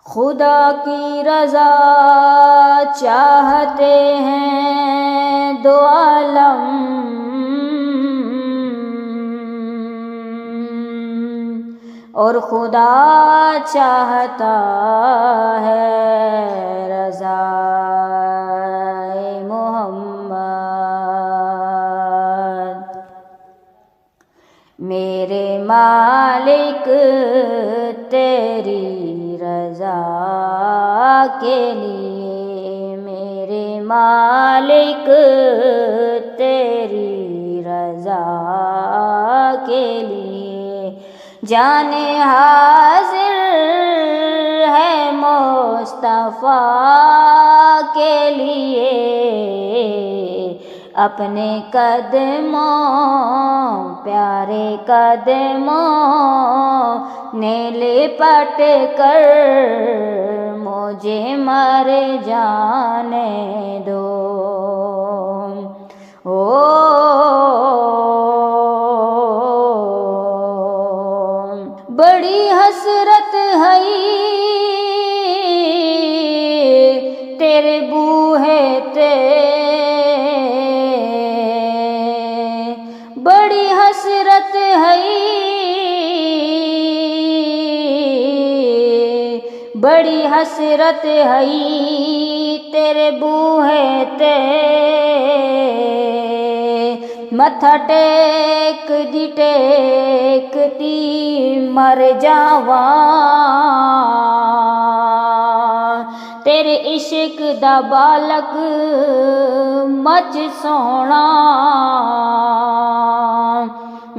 خدا کی رضا چاہتے ہیں دو عالم، اور خدا چاہتا ہے رضا محمد۔ میرے مالک تیری رضا کے لیے، میرے مالک تیری رضا کے لیے، جان حاضر ہے مصطفیٰ کے لیے، اپنے قدموں پیارے قدموں نے لپٹ کر مجھے مر جانے دو۔ بڑی حسرت ہے تیرے بوہے تے، بڑی حسرت ہے، بڑی حسرت ہے تیرے بوہے تے، متھا ٹیک دی ٹیکتی مر جاواں، تیرے عشق دا بالک مچ سونا،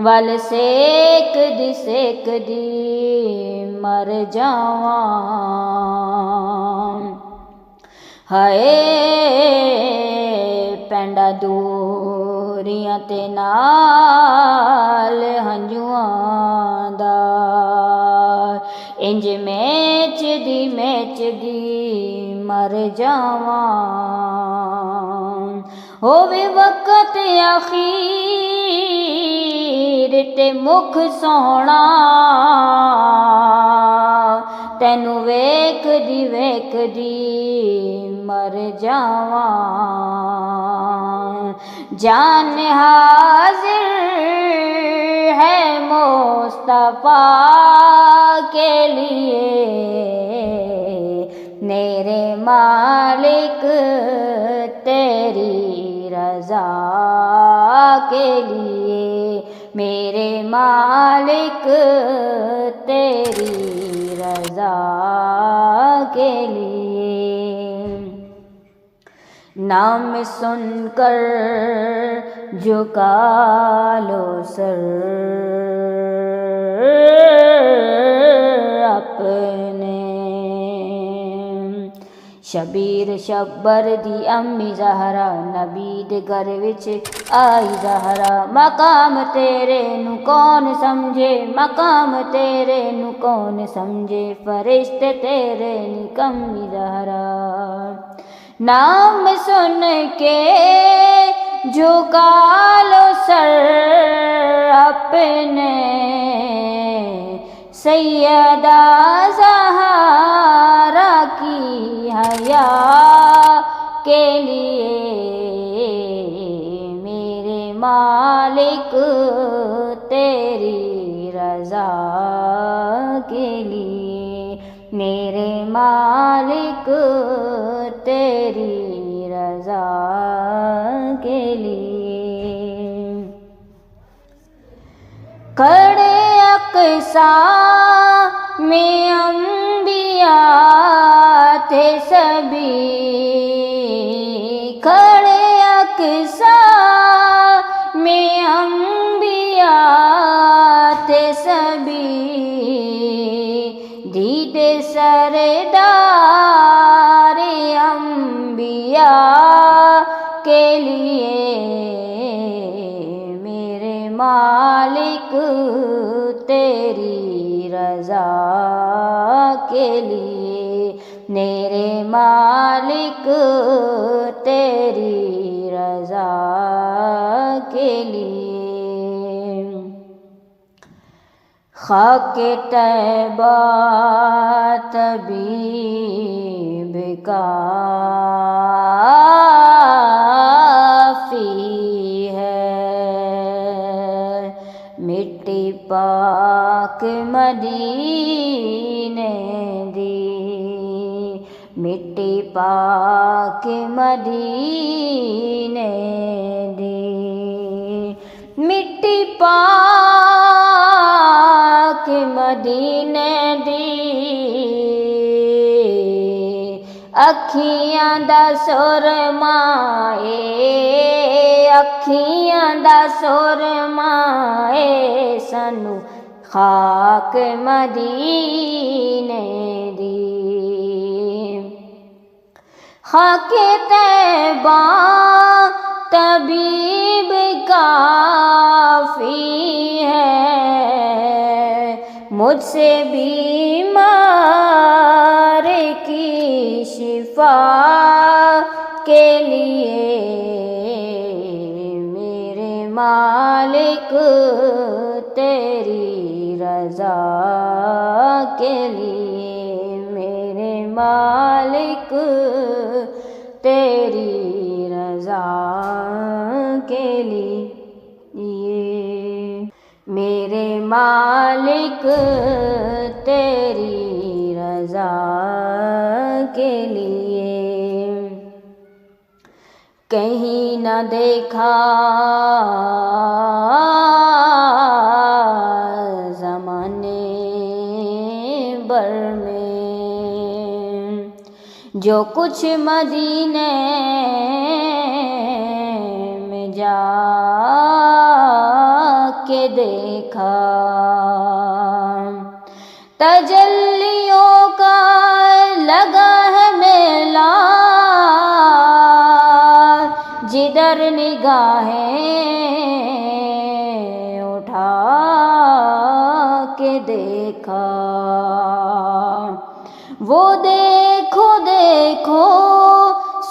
ول سیک دی مر جاواں۔ ہائے پینڈا دوریاں تے نال ہنجواں دا، انج میچ دی مر جاواں۔ ہووے وقت اخیر تے مکھ سونا، تینوں ویکھ دی مر جاواں۔ جان حاضر ہے مصطفیٰ کے لیے، میرے مالک تیری رضا کے لیے، میرے مالک تیری رضا کے لیے۔ نام سن کر جھکا لو سر اپنے، شبیر شبر دی امی زہرا، نبی دے گھر وچ آئی زہرا، مقام تیرے نو کون سمجھے، مقام تیرے نو کون سمجھے، فرشتے تیرے نکمی زہرا۔ نام سن کے جھکا لو سر اپنے، سیدہ زہرا کی حیا کے لیے، میرے مالک تیری رضا کے لیے، میرے مالک تیری رضا کے لیے۔ کھڑے اقصیٰ میں انبیاء تھے سبھی، کھڑے اقصیٰ میں انبیاء تھے سبھی، دیدے سردار انبیاء کے لیے، میرے مالک تیری رضا کے لیے، میرے مالک تیری رضا کے لیے۔ خاک طیبہ طبیب کافی ہے، مٹی پاک مدینے دی، مٹی پاک مدینے دی، مٹی پاک مدینے دی، اکھیاں دا سرما اے، اکھیاں دا سرما اے، سانو خاک مدینے دی، خاک طیبہ طبیب کافی ہے، مجھ سے بیمار کی شفا کے لیے، میرے مالک تیری رضا کے لیے، میرے مالک تیری رضا کے لیے، میرے مالک تیری رضا کے لیے، کہیں نہ دیکھا زمانے بھر میں، جو کچھ مدینے میں جا کے دیکھا، تجلیوں کا لگا ہے میلہ، جدھر نگاہیں اٹھا کے دیکھا، وہ دیکھو دیکھو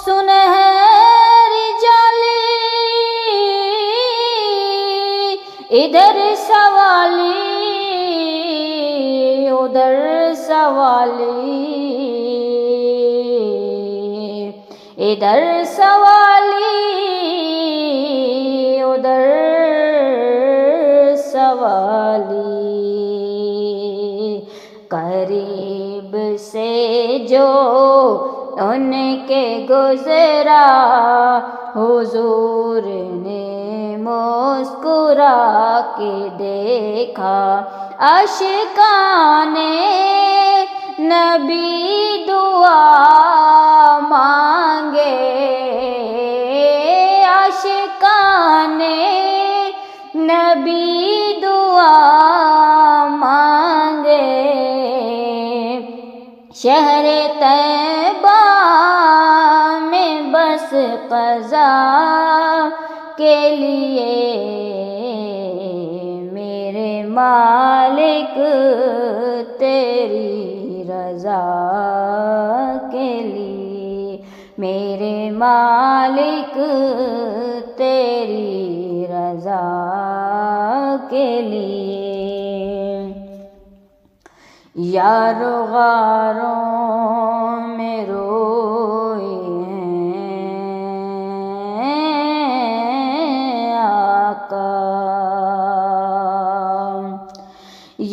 سنہری جالی، ادھر سوالی ادھر سوالی، ادھر سوالی ادھر سوالی، قریب سے جو ان کے گزرا، حضور نے مسکرا کے دیکھا، اشکان نبی دعا مانگے، اشکان نبی دعا مانگے، شہر طیبہ میں بس قضا کے لیے، میرے مالک تیری رضا کے لیے، میرے مالک تیری رضا کے لیے، یارو غاروں میں روئے ہیں آقا،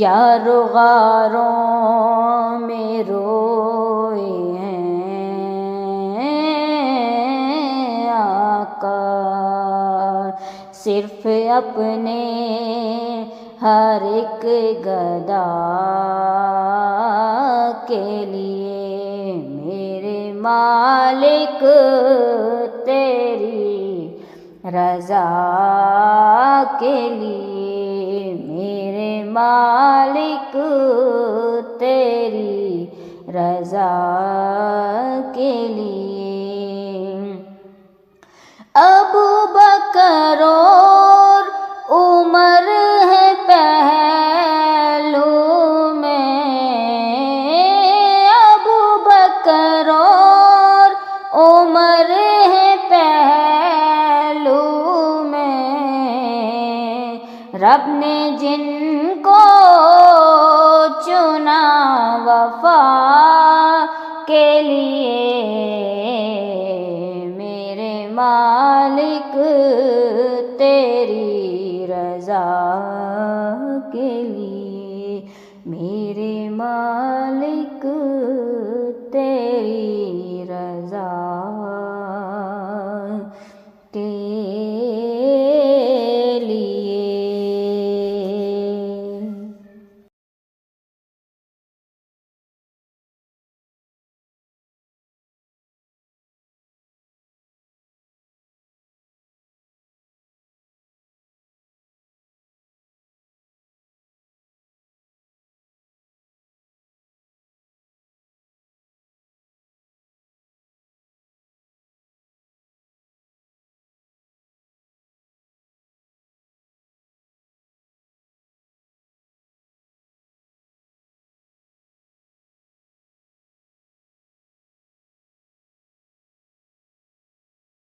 یارو غاروں میں روئے ہیں آقا، صرف اپنے ہر ایک گدا کے لیے، میرے مالک تیری رضا کے لیے، میرے مالک تیری رضا کے لیے، ابو بکر اور عمر ہے پہلو میں، ابو بکر اور عمر ہے پہلو میں، رب نے جن کو چنا وفا کے لیے میرے مالک تیری رضا کے لیے میرے مالک